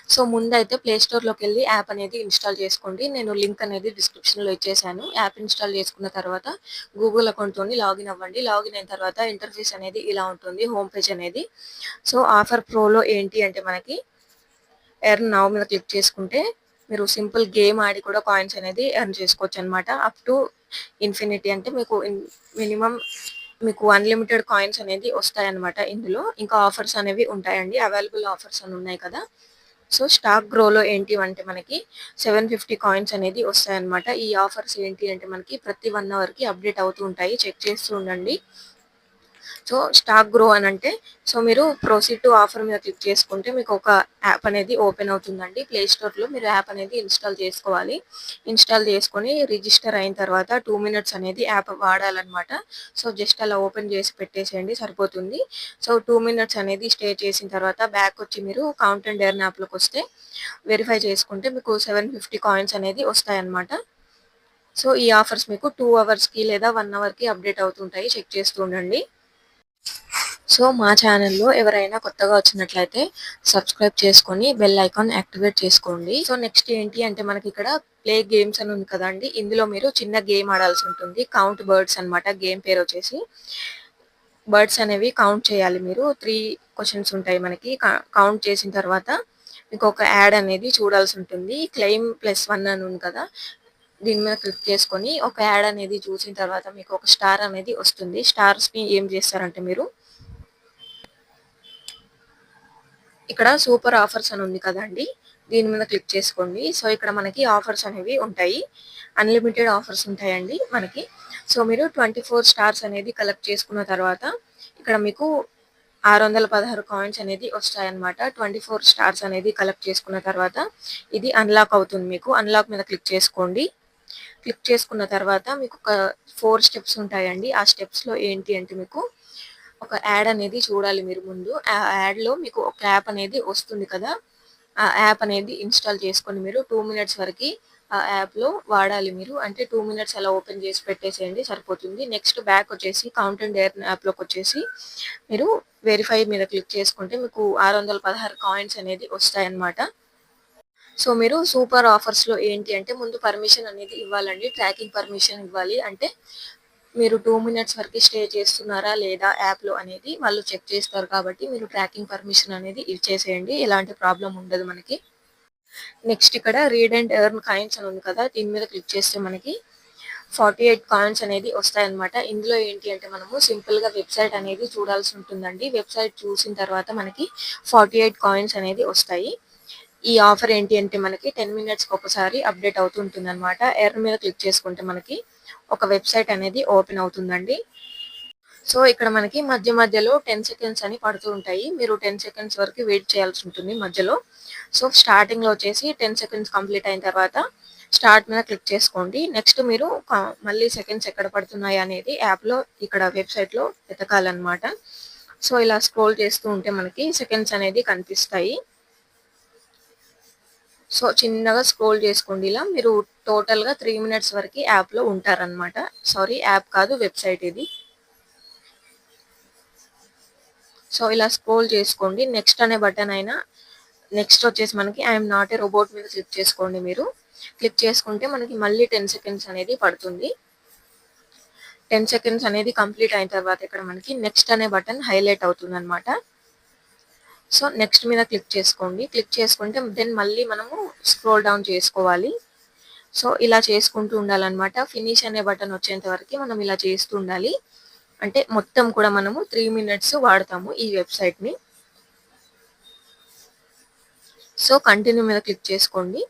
So, ముందైతే play స్టోర్‌లోకెళ్ళి app అనేది install చేసుకోండి. నేను లింక్ అనేది డిస్క్రిప్షన్‌లో ఇచ్చేసాను. యాప్ ఇన్‌స్టాల్ చేసుకున్న తర్వాత గూగుల్ అకౌంట్‌తోని లాగిన్ అవ్వండి. లాగిన్ అయిన తర్వాత ఇంటర్ఫేస్ అనేది ఇలా ఉంటుంది. హోమ్ పేజ్ అనేది. సో, ఆఫర్ ప్రోలో ఏంటి అంటే మనకి ఎర్న్ నౌ మీద క్లిక్ చేసుకుంటే మీరు సింపుల్ గేమ్ ఆడి కూడా కాయిన్స్ అనేది ఎర్న్ చేసుకోవచ్చనమాట. అప్ టు ఇన్ఫినిటీ అంటే మినిమమ్ మీకు అన్‌లిమిటెడ్ కాయిన్స్ అనేది వస్తాయన్నమాట ఇందులో. ఇంకా ఆఫర్స్ అనేవి ఉంటాయండి. అవైలబుల్ ఆఫర్స్ అని ఉన్నాయి కదా! సో, స్టాక్ గ్రోలో ఏంటి అంటే మనకి 750 కాయిన్స్ అనేది వస్తాయన్నమాట. ఈ ఆఫర్స్ ఏంటి అంటే మనకి ప్రతి 1 అవర్‌కి అప్‌డేట్ అవుతూ ఉంటాయి. చెక్ చేస్తూ ఉండండి. సో, స్టాక్ గ్రో అనంటే మీరు ప్రొసీడ్ టు ఆఫర్ మీద క్లిక్ చేసుకుంటే మీకు ఒక యాప్ అనేది ఓపెన్ అవుతుందండి. ప్లే స్టోర్‌లో మీరు యాప్ అనేది ఇన్‌స్టాల్ చేసుకోవాలి. ఇన్‌స్టాల్ చేసుకొని రిజిస్టర్ అయిన తర్వాత 2 మినిట్స్ అనేది యాప్ వాడాలన్నమాట. సో, జస్ట్ అలా ఓపెన్ చేసి పెట్టేసేయండి సరిపోతుంది. సో, 2 మినిట్స్ అనేది స్టే చేసిన తర్వాత బ్యాక్ వచ్చి మీరు కౌంట్ అండ్ ఎర్న్ యాప్‌లోకొస్తే వెరిఫై చేసుకుంటే మీకు 750 కాయిన్స్ అనేది వస్తాయన్నమాట. సో, ఈ ఆఫర్స్ మీకు 2 అవర్స్‌కి లేదా 1 అవర్‌కి అప్‌డేట్ అవుతుంటాయి. చెక్ చేస్తూ ఉండండి. సో, మా ఛానెల్‌లో ఎవరైనా కొత్తగా వచ్చినట్లయితే సబ్స్క్రైబ్ చేసుకొని బెల్ ఐకాన్ యాక్టివేట్ చేసుకోండి. సో, నెక్స్ట్ ఏంటి అంటే మనకిక్కడ ప్లే గేమ్స్ అని ఉంది కదండీ! ఇందులో మీరు చిన్న గేమ్ ఆడాల్సి ఉంటుంది. కౌంట్ బర్డ్స్ అన్నమాట. గేమ్ పేరొచ్చేసి. బర్డ్స్ అనేవి కౌంట్ చేయాలి మీరు. 3 క్వెషన్స్ ఉంటాయి మనకి. కౌంట్ చేసిన తర్వాత మీకొక యాడ్ అనేది చూడాల్సి ఉంటుంది. క్లెయిమ్ +1 అని ఉంది కదా! దీని మీద క్లిక్ చేసుకొని ఒక యాడ్ అనేది చూసిన తర్వాత మీకు ఒక స్టార్ అనేది వస్తుంది. స్టార్స్‌ని ఏం చేస్తారంటే మీరు ఇక్కడ సూపర్ ఆఫర్స్ అని ఉంది కదండీ! దీని మీద క్లిక్ చేసుకోండి. సో, ఇక్కడ మనకి ఆఫర్స్ అనేవి ఉంటాయి. అన్‌లిమిటెడ్ ఆఫర్స్ ఉంటాయండి మనకి. సో, మీరు 24 స్టార్స్ అనేది కలెక్ట్ చేసుకున్న తర్వాత ఇక్కడ మీకు 616 కాయిన్స్ అనేది వస్తాయన్నమాట. 24 స్టార్స్ అనేది కలెక్ట్ చేసుకున్న తర్వాత ఇది అన్‌లాక్ అవుతుంది మీకు. అన్‌లాక్ మీద క్లిక్ చేసుకోండి. క్లిక్ చేసుకున్న తర్వాత మీకొక 4 స్టెప్స్ ఉంటాయండి. ఆ స్టెప్స్‌లో ఏంటి అంటే మీకు ఒక యాడ్ అనేది చూడాలి మీరు ముందు. ఆ యాడ్‌లో మీకు ఒక యాప్ అనేది వస్తుంది కదా! ఆ యాప్ అనేది ఇన్‌స్టాల్ చేసుకొని మీరు 2 మినిట్స్ వరకి ఆ యాప్‌లో వాడాలి మీరు. అంటే 2 మినిట్స్ అలా ఓపెన్ చేసి పెట్టేసేయండి సరిపోతుంది. నెక్స్ట్ బ్యాక్ వచ్చేసి కౌంట్ అండ్ ఎర్న్ యాప్‌లోకొచ్చేసి మీరు వెరిఫై మీద క్లిక్ చేసుకుంటే మీకు 616 కాయిన్స్ అనేది వస్తాయన్నమాట. సో, మీరు సూపర్ ఆఫర్స్‌లో ఏంటి అంటే ముందు పర్మిషన్ అనేది ఇవ్వాలండి. ట్రాకింగ్ పర్మిషన్ ఇవ్వాలి. అంటే మీరు 2 మినిట్స్ వరకే స్టే చేస్తున్నారా లేదా యాప్‌లో అనేది వాళ్ళు చెక్ చేస్తారు కాబట్టి మీరు ట్రాకింగ్ పర్మిషన్ అనేది ఇచ్చేసేయండి. ఎలాంటి ప్రాబ్లమ్ ఉండదు మనకి. నెక్స్ట్ ఇక్కడ రీడ్ అండ్ ఎర్న్ కాయిన్స్ అని ఉంది కదా! దీని మీద క్లిక్ చేస్తే మనకి 48 కాయిన్స్ అనేది వస్తాయన్నమాట. ఇందులో ఏంటి అంటే మనము సింపుల్‌గా వెబ్‌సైట్ అనేది చూడాల్సి ఉంటుందండి. వెబ్‌సైట్ చూసిన తర్వాత మనకి 48 కాయిన్స్ అనేది వస్తాయి. ఈ ఆఫర్ ఏంటి అంటే మనకి 10 మినిట్స్‌కి ఒకసారి అప్‌డేట్ అవుతూ ఉంటుందన్నమాట. ఎర్న్ మీద క్లిక్ చేసుకుంటే మనకి ఒక వెబ్‌సైట్ అనేది ఓపెన్ అవుతుందండి. సో, ఇక్కడ మనకి మధ్య మధ్యలో 10 సెకండ్స్ అని పడుతూ ఉంటాయి. మీరు 10 సెకండ్స్ వరకు వెయిట్ చేయాల్సి ఉంటుంది మధ్యలో. సో, స్టార్టింగ్‌లో వచ్చేసి 10 సెకండ్స్ కంప్లీట్ అయిన తర్వాత స్టార్ట్ మీద క్లిక్ చేసుకోండి. నెక్స్ట్ మీరు మళ్ళీ సెకండ్స్ ఎక్కడ పడుతున్నాయి అనేది యాప్‌లో ఇక్కడ వెబ్‌సైట్‌లో వెతకాలన్నమాట. సో, ఇలా స్క్రోల్ చేస్తూ ఉంటే మనకి సెకండ్స్ అనేది కనిపిస్తాయి. సో, చిన్నగా స్క్రోల్ చేసుకోండి ఇలా. మీరు టోటల్‌గా 3 మినిట్స్ వరకి యాప్‌లో ఉంటారన్నమాట. సారీ యాప్ కాదు వెబ్‌సైట్ ఇది. సో, ఇలా స్క్రోల్ చేసుకోండి. నెక్స్ట్ అనే బటన్ అయినా నెక్స్ట్ వచ్చేసి మనకి I am not a robot మీద క్లిక్ చేసుకోండి మీరు. క్లిక్ చేసుకుంటే మనకి మళ్ళీ 10 సెకండ్స్ అనేది పడుతుంది. 10 సెకండ్స్ అనేది కంప్లీట్ అయిన తర్వాత ఇక్కడ మనకి నెక్స్ట్ అనే బటన్ హైలైట్ అవుతుందన్నమాట. సో, నెక్స్ట్ మీద క్లిక్ చేసుకోండి. క్లిక్ చేసుకుంటే దెన్ మళ్ళీ మనము స్క్రోల్ డౌన్ చేసుకోవాలి. సో, ఇలా చేసుకుంటూ ఉండాలన్నమాట. ఫినిష్ అనే బటన్ వచ్చేంత వరకి మనం ఇలా చేస్తూ ఉండాలి. అంటే మొత్తం కూడా మనము 3 మినిట్స్ వాడతాము ఈ వెబ్‌సైట్‌ని. సో, కంటిన్యూ మీద క్లిక్ చేసుకోండి.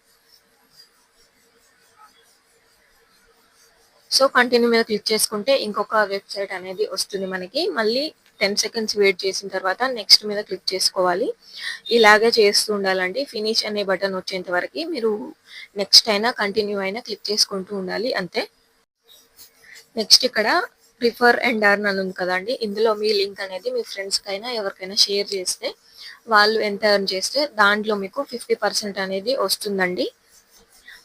సో, కంటిన్యూ మీద క్లిక్ చేసుకుంటే ఇంకొక వెబ్‌సైట్ అనేది వస్తుంది మనకి. మళ్ళీ 10 సెకండ్స్ వెయిట్ చేసిన తర్వాత నెక్స్ట్ మీద క్లిక్ చేసుకోవాలి. ఇలాగే చేస్తూ ఉండాలండి. ఫినిష్ అనే బటన్ వచ్చేంత వరకి మీరు నెక్స్ట్ అయినా, కంటిన్యూ అయినా క్లిక్ చేసుకుంటూ ఉండాలి అంతే. నెక్స్ట్ ఇక్కడ రిఫర్ అండ్ ఎర్న్ అని ఉంది కదండీ! ఇందులో మీ లింక్ అనేది మీ ఫ్రెండ్స్‌కైనా ఎవరికైనా షేర్ చేస్తే వాళ్ళు ఎంత ఎర్న్ చేస్తే దాంట్లో మీకు 50% అనేది వస్తుందండి.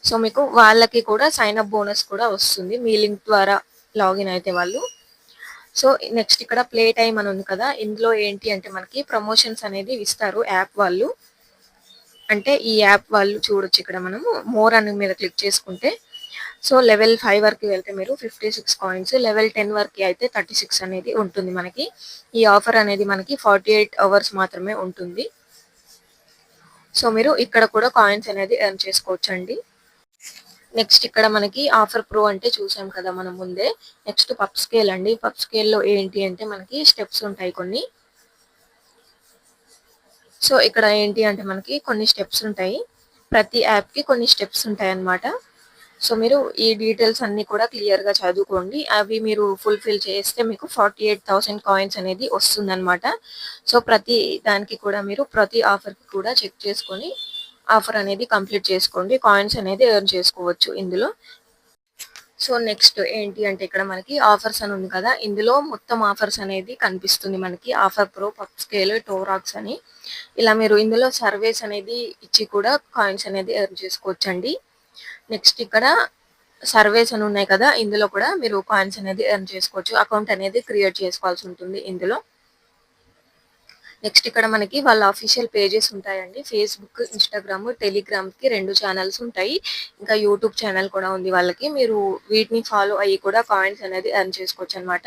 సో, మీకు వాళ్ళకి కూడా సైన్ అప్ బోనస్ కూడా వస్తుంది. మీ లింక్ ద్వారా లాగిన్ అయితే వాళ్ళు. సో, నెక్స్ట్ ఇక్కడ ప్లే టైమ్ అని ఉంది కదా! ఇందులో ఏంటి అంటే మనకి ప్రమోషన్స్ అనేది ఇస్తారు యాప్ వాళ్ళు. అంటే ఈ యాప్ వాళ్ళు చూడొచ్చు. ఇక్కడ మనము మోర్ అని మీద క్లిక్ చేసుకుంటే సో లెవెల్ 5 వరకు వెళ్తే మీరు 56 కాయిన్స్, లెవెల్ 10 వరకు అయితే 36 అనేది ఉంటుంది మనకి. ఈ ఆఫర్ అనేది మనకి 48 అవర్స్ మాత్రమే ఉంటుంది. సో మీరు ఇక్కడ కూడా కాయిన్స్ అనేది ఎర్న్ చేసుకోవచ్చండి. నెక్స్ట్ ఇక్కడ మనకి ఆఫర్ ప్రో అంటే చూసాం కదా మనం ముందే. నెక్స్ట్ పబ్ స్కేల్ అండి. పబ్ స్కేల్‌లో ఏంటి అంటే మనకి స్టెప్స్ ఉంటాయి కొన్ని. సో ఇక్కడ ఏంటి అంటే మనకి కొన్ని స్టెప్స్ ఉంటాయి. ప్రతి యాప్‌కి కొన్ని స్టెప్స్ ఉంటాయన్నమాట. సో మీరు ఈ డీటెయిల్స్ అన్నీ కూడా క్లియర్‌గా చదువుకోండి. అవి మీరు ఫుల్‌ఫిల్ చేస్తే మీకు 48,000 కాయిన్స్ అనేది వస్తుందన్నమాట. సో ప్రతి దానికి కూడా మీరు ప్రతి ఆఫర్‌కి కూడా చెక్ చేసుకొని ఆఫర్ అనేది కంప్లీట్ చేసుకోండి. కాయిన్స్ అనేది ఎర్న్ చేసుకోవచ్చు ఇందులో. సో నెక్స్ట్ ఏంటి అంటే ఇక్కడ మనకి ఆఫర్స్ అని ఉంది కదా! ఇందులో మొత్తం ఆఫర్స్ అనేది కనిపిస్తుంది మనకి. ఆఫర్ ప్రో, పబ్ స్కేల్, టోరాక్స్ అని. ఇలా మీరు ఇందులో సర్వేస్ అనేది ఇచ్చి కూడా కాయిన్స్ అనేది ఎర్న్ చేసుకోవచ్చండి. నెక్స్ట్ ఇక్కడ సర్వేస్ అని ఉన్నాయి కదా! ఇందులో కూడా మీరు కాయిన్స్ అనేది ఎర్న్ చేసుకోవచ్చు. అకౌంట్ అనేది క్రియేట్ చేసుకోవాల్సి ఉంటుంది ఇందులో. నెక్స్ట్ ఇక్కడ మనకి వాళ్ళ అఫీషియల్ పేజెస్ ఉంటాయండి. ఫేస్‌బుక్, ఇన్‌స్టాగ్రామ్, టెలిగ్రామ్‌కి 2 ఛానెల్స్ ఉంటాయి. ఇంకా యూట్యూబ్ ఛానెల్ కూడా ఉంది వాళ్ళకి. మీరు వీటిని ఫాలో అయ్యి కూడా కాయిన్స్ అనేది ఎర్న్ చేసుకోవచ్చనమాట.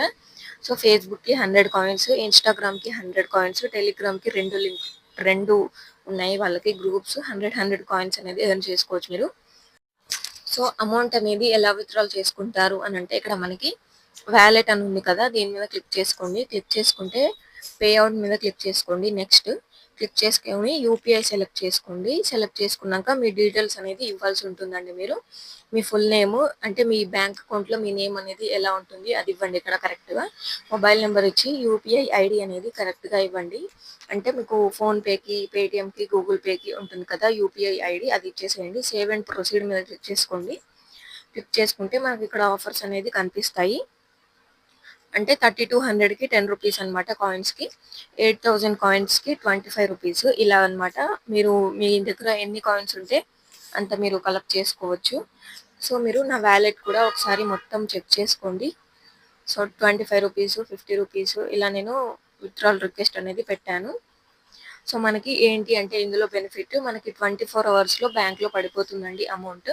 సో ఫేస్‌బుక్‌కి 100 కాయిన్స్, ఇన్‌స్టాగ్రామ్‌కి 100 కాయిన్స్, టెలిగ్రామ్‌కి 2 ఉన్నాయి వాళ్ళకి గ్రూప్స్. 100 కాయిన్స్ అనేది ఎర్న్ చేసుకోవచ్చు మీరు. సో అమౌంట్ అనేది ఎలా విత్‌డ్రాల్ చేసుకుంటారు అనంటే ఇక్కడ మనకి వాలెట్ అని ఉంది కదా! దీని మీద క్లిక్ చేసుకోండి. క్లిక్ చేసుకుంటే పే ఔట్ మీద క్లిక్ చేసుకోండి. నెక్స్ట్ క్లిక్ చేసుకొని యూపీఐ సెలెక్ట్ చేసుకోండి. సెలెక్ట్ చేసుకున్నాక మీ డీటెయిల్స్ అనేది ఇవ్వాల్సి ఉంటుందండి మీరు. మీ ఫుల్ నేము అంటే మీ బ్యాంక్ అకౌంట్‌లో మీ నేమ్ అనేది ఎలా ఉంటుంది అది ఇవ్వండి ఇక్కడ కరెక్ట్‌గా. మొబైల్ నంబర్ ఇచ్చి యూపీఐ ఐడీ అనేది కరెక్ట్‌గా ఇవ్వండి. అంటే మీకు ఫోన్‌పేకి, పేటీఎంకి, గూగుల్ పేకి ఉంటుంది కదా! యూపీఐ ఐడీ అది ఇచ్చేసేయండి. సేవ్ అండ్ ప్రొసీడ్ మీద క్లిక్ చేసుకోండి. క్లిక్ చేసుకుంటే మనకి ఇక్కడ ఆఫర్స్ అనేది కనిపిస్తాయి. అంటే 3200కి 10 రూపీస్ అనమాట కాయిన్స్‌కి. 8000 కాయిన్స్‌కి 25 రూపీస్ ఇలా అనమాట. మీరు మీ దగ్గర ఎన్ని కాయిన్స్ ఉంటే అంత మీరు కలెక్ట్ చేసుకోవచ్చు. సో మీరు నా వాలెట్ కూడా ఒకసారి మొత్తం చెక్ చేసుకోండి. సో 25 రూపీస్, 50 రూపీస్ ఇలా నేను విత్‌డ్రాల్ రిక్వెస్ట్ అనేది పెట్టాను. సో మనకి ఏంటి అంటే ఇందులో బెనిఫిట్ మనకి 24 అవర్స్‌లో బ్యాంక్‌లో పడిపోతుందండి అమౌంట్.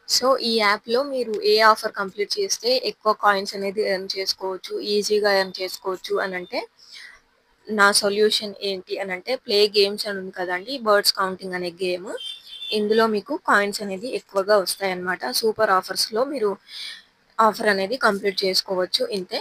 సో ఈ యాప్‌లో మీరు ఏ ఆఫర్ కంప్లీట్ చేస్తే ఎక్కువ కాయిన్స్ అనేది ఎర్న్ చేసుకోవచ్చు, ఈజీగా ఎర్న్ చేసుకోవచ్చు అనంటే, నా సొల్యూషన్ ఏంటి అనంటే ప్లే గేమ్స్ అని ఉంది కదండీ! బర్డ్స్ కౌంటింగ్ అనే గేమ్. ఇందులో మీకు కాయిన్స్ అనేది ఎక్కువగా వస్తాయన్నమాట. సూపర్ ఆఫర్స్‌లో మీరు ఆఫర్ అనేది కంప్లీట్ చేసుకోవచ్చు ఇంతే.